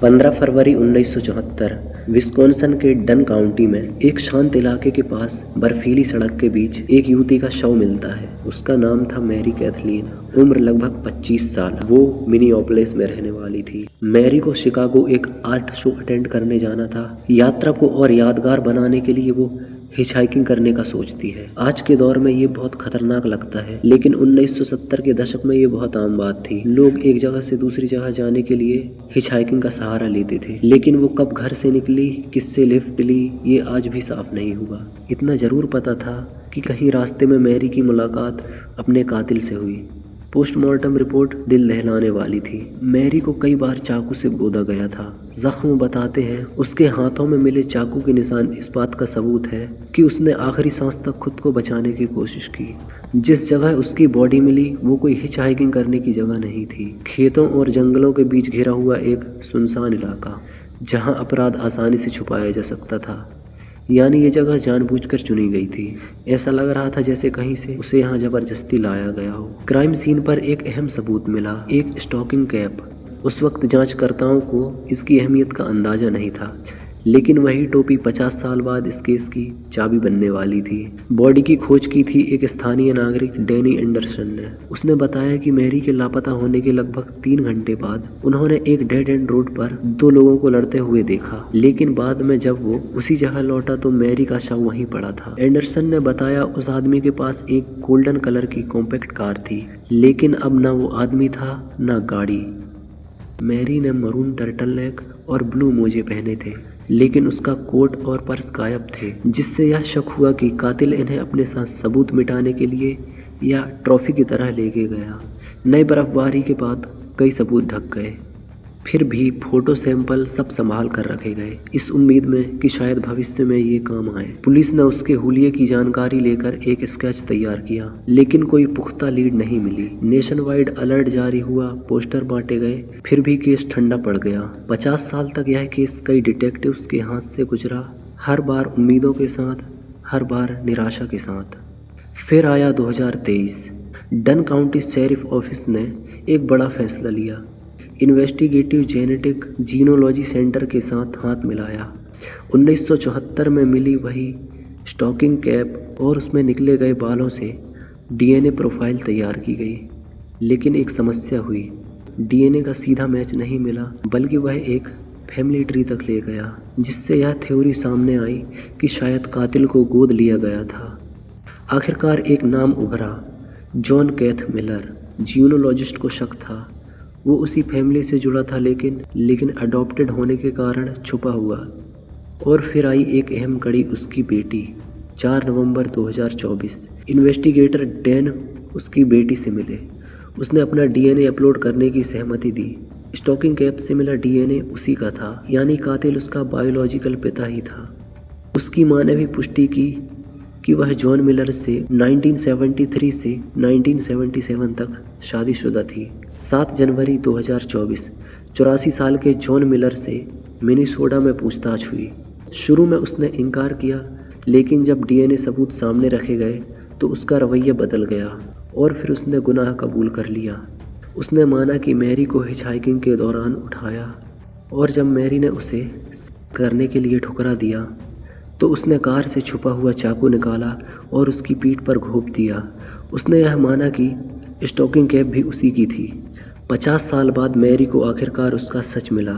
15 फरवरी 1974 Wisconsin के done county में एक शांत इलाके के पास बर्फीली सड़क के बीच एक युवती का शव मिलता है। उसका नाम था मैरी कैथलीन, उम्र लगभग 25 साल। वो मिनियापोलिस में रहने वाली थी। मैरी को शिकागो एक आर्ट शो अटेंड करने जाना था। यात्रा को और यादगार बनाने के लिए वो हिचहाइकिंग करने का सोचती है। आज के दौर में ये बहुत खतरनाक लगता है, लेकिन 1970 के दशक में ये बहुत आम बात थी। लोग एक जगह से दूसरी जगह जाने के लिए हिचहाइकिंग का सहारा लेते थे, लेकिन वो कब घर से निकली, किससे लिफ्ट ली, ये आज भी साफ नहीं हुआ। इतना जरूर पता था कि कहीं रास्ते में मैरी की मुलाकात अपने कातिल से हुई। पोस्टमार्टम रिपोर्ट दिल दहलाने वाली थी। मैरी को कई बार चाकू से गोदा गया था। जख्म बताते हैं उसके हाथों में मिले चाकू के निशान इस बात का सबूत है कि उसने आखिरी सांस तक खुद को बचाने की कोशिश की। जिस जगह उसकी बॉडी मिली वो कोई हिचहाइकिंग करने की जगह नहीं थी। खेतों और जंगलों के बीच घिरा हुआ एक सुनसान इलाका, जहां अपराध आसानी से छुपाया जा सकता था। यानी ये जगह जानबूझकर चुनी गई थी। ऐसा लग रहा था जैसे कहीं से उसे यहाँ जबरदस्ती लाया गया हो। क्राइम सीन पर एक अहम सबूत मिला, एक स्टॉकिंग कैप। उस वक्त जांचकर्ताओं को इसकी अहमियत का अंदाजा नहीं था, लेकिन वही टोपी 50 साल बाद इस केस की चाबी बनने वाली थी। बॉडी की खोज की थी एक स्थानीय नागरिक डैनी एंडरसन ने। उसने बताया कि मैरी के लापता होने के लगभग 3 घंटे बाद उन्होंने एक डेड एंड रोड पर 2 लोगों को लड़ते हुए देखा, लेकिन बाद में जब वो उसी जगह लौटा तो मैरी का शव वहीं पड़ा था। एंडरसन ने बताया उस आदमी के पास एक गोल्डन कलर की कॉम्पैक्ट कार थी, लेकिन अब ना वो आदमी था ना गाड़ी। मैरी ने मरून टर्टलनेक और ब्लू मोजे पहने थे, लेकिन उसका कोट और पर्स गायब थे, जिससे यह शक हुआ कि कातिल इन्हें अपने साथ सबूत मिटाने के लिए या ट्रॉफी की तरह लेके गया। नई बर्फबारी के बाद कई सबूत ढक गए, फिर भी फोटो सैंपल सब संभाल कर रखे गए, इस उम्मीद में कि शायद भविष्य में ये काम आए। पुलिस ने उसके हुलिये की जानकारी लेकर एक स्केच तैयार किया, लेकिन कोई पुख्ता लीड नहीं मिली। नेशन वाइड अलर्ट जारी हुआ, पोस्टर बांटे गए, फिर भी केस ठंडा पड़ गया। 50 साल तक यह केस कई डिटेक्टिव्स के हाथ से गुजरा, हर बार उम्मीदों के साथ, हर बार निराशा के साथ। फिर आया 2023। डन काउंटी शेरिफ ऑफिस ने एक बड़ा फैसला लिया। इन्वेस्टिगेटिव जेनेटिक जीनोलॉजी सेंटर के साथ हाथ मिलाया। 1974 में मिली वही स्टॉकिंग कैप और उसमें निकले गए बालों से डीएनए प्रोफाइल तैयार की गई, लेकिन एक समस्या हुई। डीएनए का सीधा मैच नहीं मिला, बल्कि वह एक फैमिली ट्री तक ले गया, जिससे यह थ्योरी सामने आई कि शायद कातिल को गोद लिया गया था। आखिरकार एक नाम उभरा, जॉन केथ मिलर। जीनोलॉजिस्ट को शक था वो उसी फैमिली से जुड़ा था, लेकिन अडॉप्टेड होने के कारण छुपा हुआ। और फिर आई एक अहम कड़ी, उसकी बेटी। 4 नवंबर 2024 इन्वेस्टिगेटर डैन उसकी बेटी से मिले। उसने अपना डीएनए अपलोड करने की सहमति दी। स्टॉकिंग कैप से मिला डीएनए उसी का था, यानी कातिल उसका बायोलॉजिकल पिता ही था। उसकी मां ने भी पुष्टि की कि वह जॉन मिलर से 1973 से 1977 तक शादीशुदा थी। 7 जनवरी 2024 84 साल के जॉन मिलर से मिनीसोटा में पूछताछ हुई। शुरू में उसने इनकार किया, लेकिन जब डीएनए सबूत सामने रखे गए तो उसका रवैया बदल गया और फिर उसने गुनाह कबूल कर लिया। उसने माना कि मैरी को हिचहाइकिंग के दौरान उठाया, और जब मैरी ने उसे करने के लिए ठुकरा दिया तो उसने कार से छुपा हुआ चाकू निकाला और उसकी पीठ पर घोंप दिया। उसने यह माना कि स्टॉकिंग कैप भी उसी की थी। 50 साल बाद मैरी को आखिरकार उसका सच मिला।